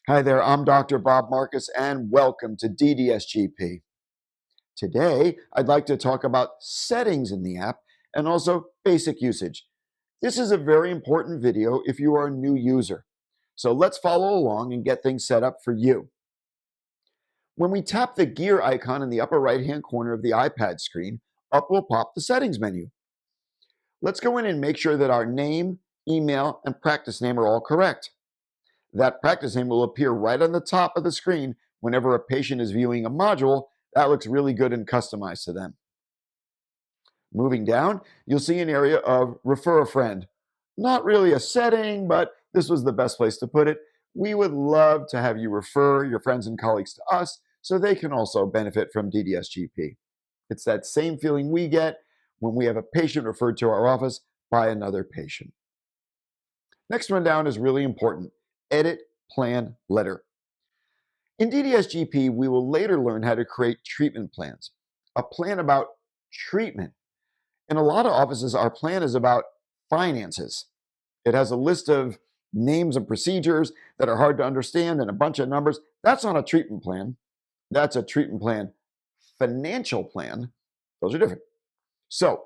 Hi there, I'm Dr. Bob Marcus, and welcome to DDS GP. Today, I'd like to talk about settings in the app and also basic usage. This is a very important video if you are a new user. So let's follow along and get things set up for you. When we tap the gear icon in the upper right-hand corner of the iPad screen, up will pop the settings menu. Let's go in and make sure that our name, email, and practice name are all correct. That practice name will appear right on the top of the screen whenever a patient is viewing a module. That looks really good and customized to them. Moving down, you'll see an area of refer a friend. Not really a setting, but this was the best place to put it. We would love to have you refer your friends and colleagues to us so they can also benefit from DDS GP. It's that same feeling we get when we have a patient referred to our office by another patient. Next one down is really important. Edit plan letter. In DDS GP, we will later learn how to create treatment plans, a plan about treatment. In a lot of offices, our plan is about finances. It has a list of names and procedures that are hard to understand and a bunch of numbers. That's not a treatment plan. That's a treatment plan. Financial plan, those are different. So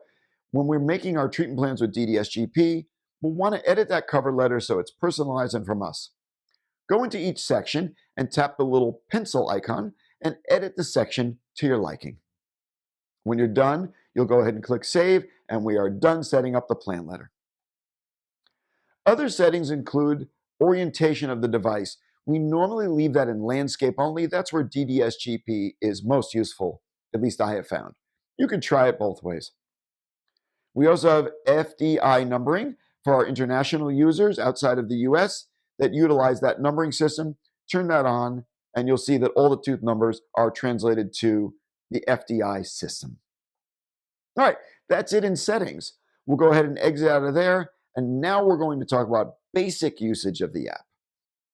when we're making our treatment plans with DDS GP, we'll want to edit that cover letter so it's personalized and from us. Go into each section and tap the little pencil icon and edit the section to your liking. When you're done, you'll go ahead and click Save, and we are done setting up the plan letter. Other settings include orientation of the device. We normally leave that in landscape only. That's where DDS GP is most useful, at least I have found. You can try it both ways. We also have FDI numbering for our international users outside of the US that utilize that numbering system. Turn that on, and you'll see that all the tooth numbers are translated to the FDI system. All right, that's it in settings. We'll go ahead and exit out of there, and now we're going to talk about basic usage of the app.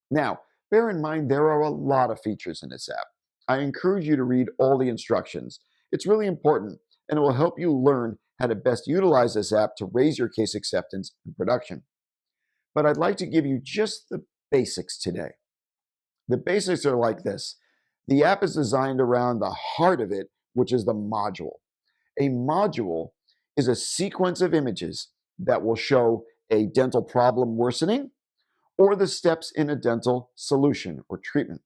Now, bear in mind there are a lot of features in this app. I encourage you to read all the instructions. It's really important, and it will help you learn how to best utilize this app to raise your case acceptance in production. But I'd like to give you just the basics today. The basics are like this. The app is designed around the heart of it, which is the module. A module is a sequence of images that will show a dental problem worsening or the steps in a dental solution or treatment.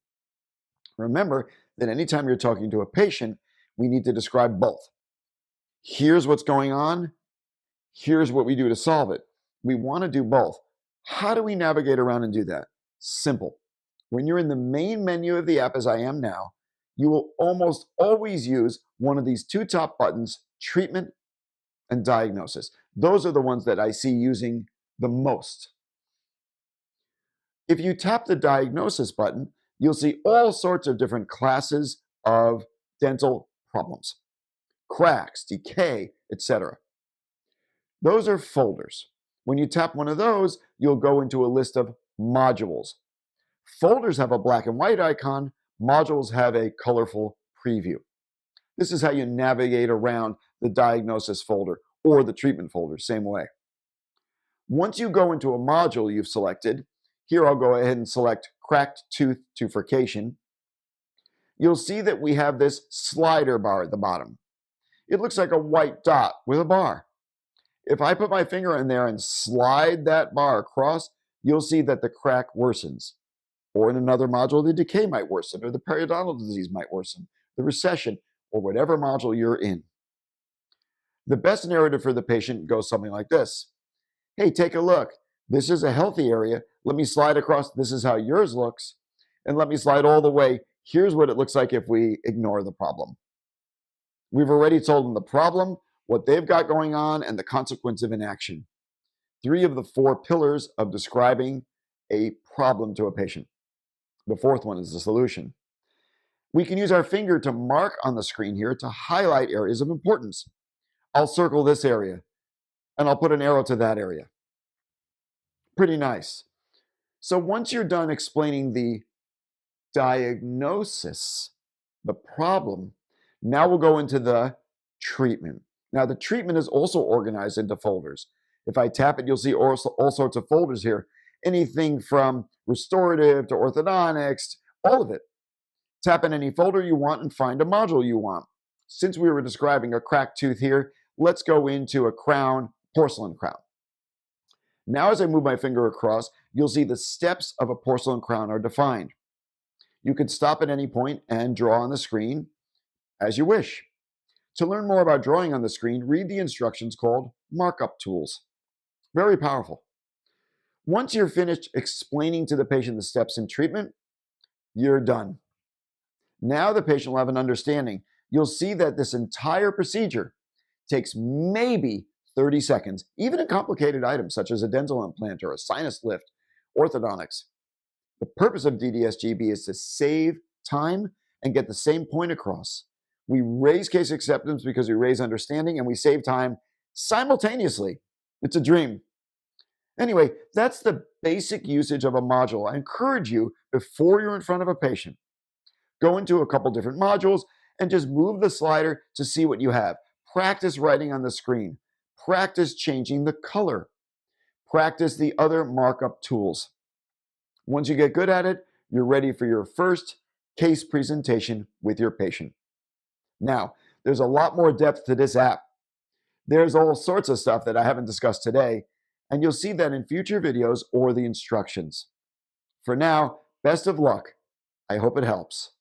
Remember that anytime you're talking to a patient, we need to describe both. Here's what's going on. Here's what we do to solve it. We want to do both. How do we navigate around and do that? Simple. When you're in the main menu of the app, as I am now, you will almost always use one of these two top buttons, treatment and diagnosis. Those are the ones that I see using the most. If you tap the diagnosis button, you'll see all sorts of different classes of dental problems, cracks, decay, etc. Those are folders. When you tap one of those, you'll go into a list of modules. Folders have a black and white icon. Modules have a colorful preview. This is how you navigate around the diagnosis folder or the treatment folder, same way. Once you go into a module you've selected, here I'll go ahead and select cracked tooth tufurcation. You'll see that we have this slider bar at the bottom. It looks like a white dot with a bar. If I put my finger in there and slide that bar across, you'll see that the crack worsens. Or in another module, the decay might worsen, or the periodontal disease might worsen, the recession, or whatever module you're in. The best narrative for the patient goes something like this. Hey, take a look. This is a healthy area. Let me slide across. This is how yours looks. And let me slide all the way. Here's what it looks like if we ignore the problem. We've already told them the problem, what they've got going on, and the consequence of inaction. 3 of the 4 pillars of describing a problem to a patient. The 4th one is the solution. We can use our finger to mark on the screen here to highlight areas of importance. I'll circle this area, and I'll put an arrow to that area. Pretty nice. So once you're done explaining the diagnosis, the problem, now we'll go into the treatment. Now the treatment is also organized into folders. If I tap it, you'll see all sorts of folders here. anything from restorative to orthodontics, all of it. Tap in any folder you want and find a module you want. Since we were describing a cracked tooth here, let's go into a crown, porcelain crown. Now as I move my finger across, you'll see the steps of a porcelain crown are defined. You can stop at any point and draw on the screen as you wish. To learn more about drawing on the screen, read the instructions called markup tools. Very powerful. Once you're finished explaining to the patient the steps in treatment, you're done. Now the patient will have an understanding. You'll see that this entire procedure takes maybe 30 seconds, even in complicated items such as a dental implant or a sinus lift, orthodontics. The purpose of DDS GP is to save time and get the same point across. We raise case acceptance because we raise understanding, and we save time simultaneously. It's a dream. Anyway, that's the basic usage of a module. I encourage you, before you're in front of a patient, go into a couple different modules and just move the slider to see what you have. Practice writing on the screen. Practice changing the color. Practice the other markup tools. Once you get good at it, you're ready for your first case presentation with your patient. Now, there's a lot more depth to this app. There's all sorts of stuff that I haven't discussed today, and you'll see that in future videos or the instructions. For now, best of luck. I hope it helps.